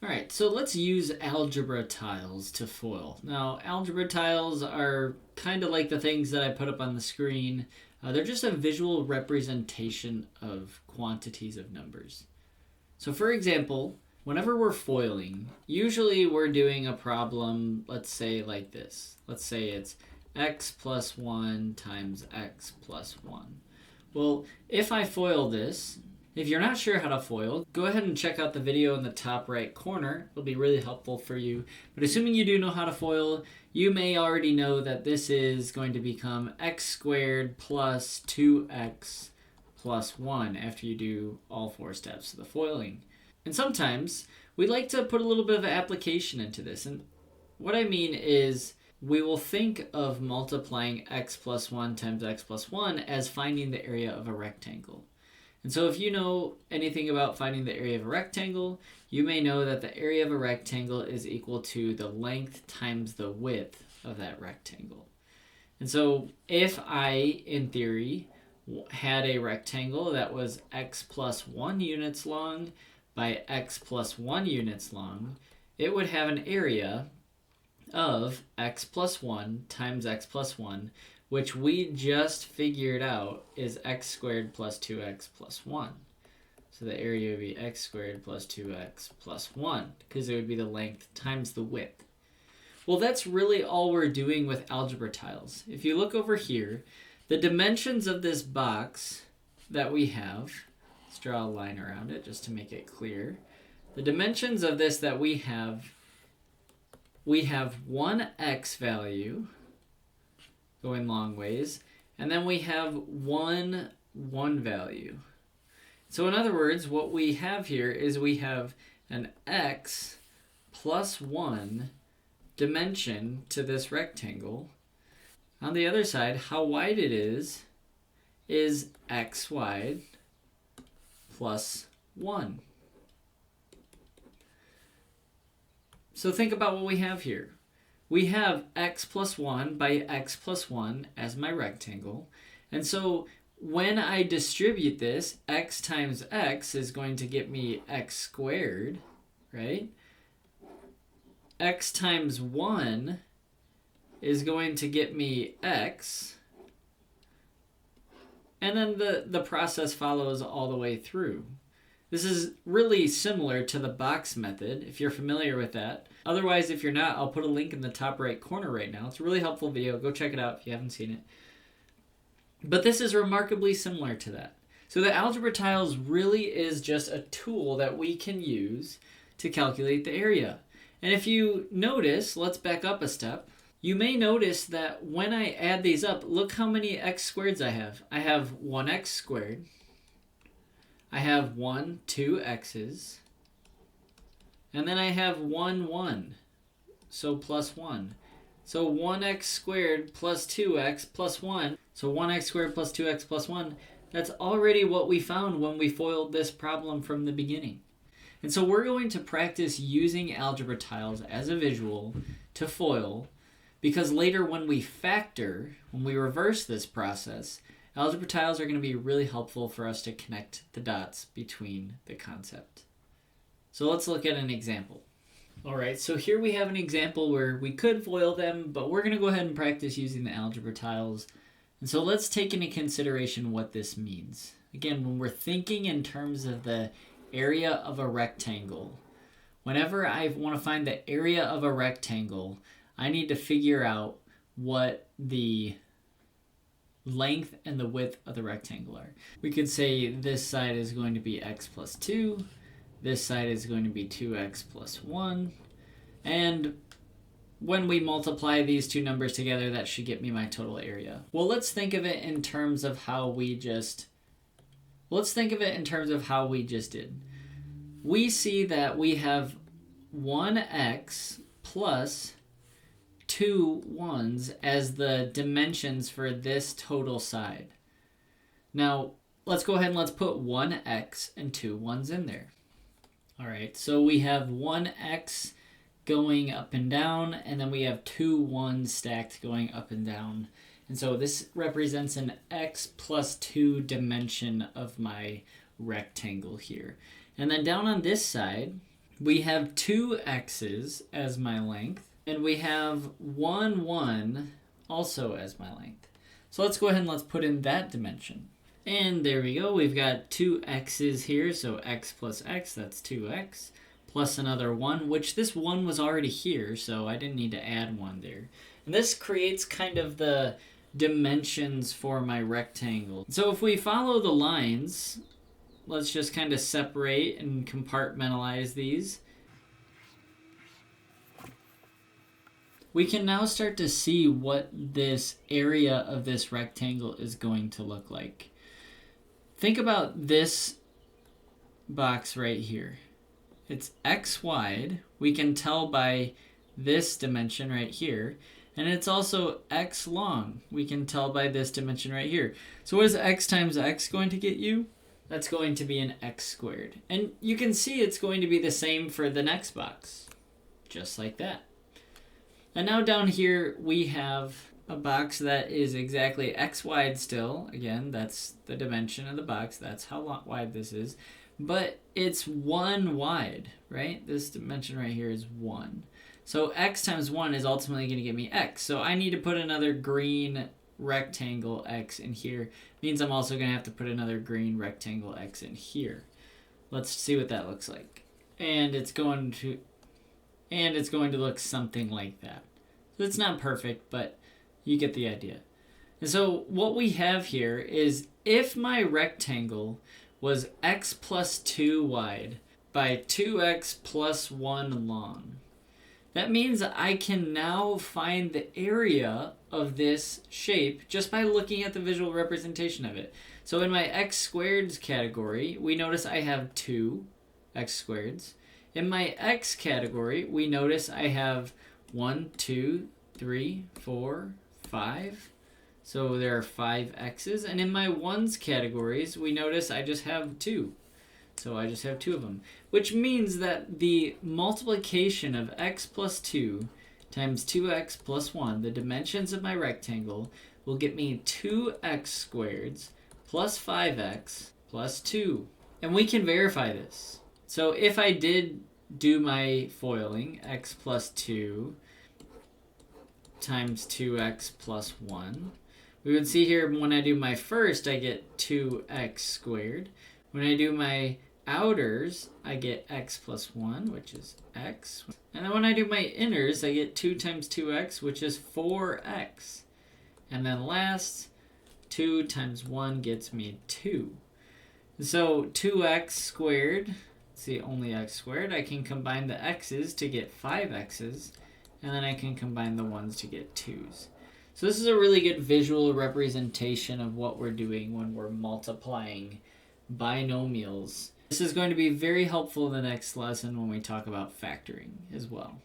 All right, so let's use algebra tiles to FOIL. Now, algebra tiles are kind of like the things that I put up on the screen. They're just a visual representation of quantities of numbers. So for example, whenever we're FOILing, usually we're doing a problem, let's say like this. Let's say it's x plus 1 times x plus 1. Well, if I FOIL this, if you're not sure how to FOIL, go ahead and check out the video in the top right corner. It'll be really helpful for you. But assuming you do know how to FOIL, you may already know that this is going to become x squared plus 2x plus 1 after you do all 4 steps of the FOILing. And sometimes we like to put a little bit of application into this. And what I mean is we will think of multiplying x plus 1 times x plus 1 as finding the area of a rectangle. And so if you know anything about finding the area of a rectangle, you may know that the area of a rectangle is equal to the length times the width of that rectangle. And so if I, in theory, had a rectangle that was x plus 1 units long by x plus 1 units long, it would have an area of x plus 1 times x plus 1, which we just figured out is x squared plus 2x plus 1. So the area would be x squared plus 2x plus 1, because it would be the length times the width. Well, that's really all we're doing with algebra tiles. If you look over here, the dimensions of this box that we have, let's draw a line around it just to make it clear. The dimensions of this that we have one x value going long ways, and then we have one value. So in other words, what we have here is we have an x plus 1 dimension to this rectangle. On the other side, how wide it is x wide plus 1. So think about what we have here. We have x plus 1 by x plus 1 as my rectangle. And so when I distribute this, x times x is going to get me x squared, right? X times 1 is going to get me x. And then the process follows all the way through. This is really similar to the box method, if you're familiar with that. Otherwise, if you're not, I'll put a link in the top right corner right now. It's a really helpful video. Go check it out if you haven't seen it. But this is remarkably similar to that. So the algebra tiles really is just a tool that we can use to calculate the area. And if you notice, let's back up a step. You may notice that when I add these up, look how many x squareds I have. I have 1x squared. I have 2 x's. And then I have 1, so plus 1. So 1x squared plus 2x plus 1. So 1x squared plus 2x plus 1. That's already what we found when we FOILed this problem from the beginning. And so we're going to practice using algebra tiles as a visual to FOIL, because later when we factor, when we reverse this process, algebra tiles are going to be really helpful for us to connect the dots between the concept. So let's look at an example. All right, so here we have an example where we could FOIL them, but we're going to go ahead and practice using the algebra tiles. And so let's take into consideration what this means. Again, when we're thinking in terms of the area of a rectangle, whenever I want to find the area of a rectangle, I need to figure out what the length and the width of the rectangle are. We could say this side is going to be x plus 2, this side is going to be 2x plus 1, and when we multiply these two numbers together, that should get me my total area. Well, let's think of it in terms of how we just did. We see that we have 1x plus 2 1s as the dimensions for this total side. Now, let's go ahead and let's put 1x and 2 1s in there. All right, so we have 1x going up and down, and then we have 2 1s stacked going up and down. And so this represents an x plus 2 dimension of my rectangle here. And then down on this side, we have 2 x's as my length, and we have 1, 1 also as my length. So let's go ahead and let's put in that dimension. And there we go. We've got 2 x's here, so x plus x, that's 2x, plus another 1, which this 1 was already here, so I didn't need to add 1 there. And this creates kind of the dimensions for my rectangle. So if we follow the lines, let's just kind of separate and compartmentalize these. We can now start to see what this area of this rectangle is going to look like. Think about this box right here. It's x wide. We can tell by this dimension right here. And it's also x long. We can tell by this dimension right here. So what is x times x going to get you? That's going to be an x squared. And you can see it's going to be the same for the next box. Just like that. And now down here we have a box that is exactly x wide still. Again, that's the dimension of the box. That's how wide this is. But it's 1 wide, right? This dimension right here is 1. So x times 1 is ultimately going to give me x. So I need to put another green rectangle x in here. Means I'm also going to have to put another green rectangle x in here. Let's see what that looks like. And it's going to look something like that. So it's not perfect, but you get the idea. And so what we have here is if my rectangle was x plus 2 wide by 2x plus 1 long, that means I can now find the area of this shape just by looking at the visual representation of it. So in my x squareds category, we notice I have 2 x squareds. In my x category, we notice I have 1, 2, 3, 4, 5. So there are 5 x's. And in my ones categories, we notice I just have 2. So I just have 2 of them. Which means that the multiplication of x plus 2 times 2x plus 1, the dimensions of my rectangle, will get me 2x squareds plus 5x plus 2. And we can verify this. So if I did do my foiling, x plus 2 times 2x plus 1, we would see here when I do my first, I get 2x squared. When I do my outers, I get x plus 1, which is x. And then when I do my inners, I get 2 times 2x, which is 4x. And then last, 2 times 1 gets me 2. So 2x squared, it's the only x squared. I can combine the x's to get 5 x's, and then I can combine the 1's to get 2's. So this is a really good visual representation of what we're doing when we're multiplying binomials. This is going to be very helpful in the next lesson when we talk about factoring as well.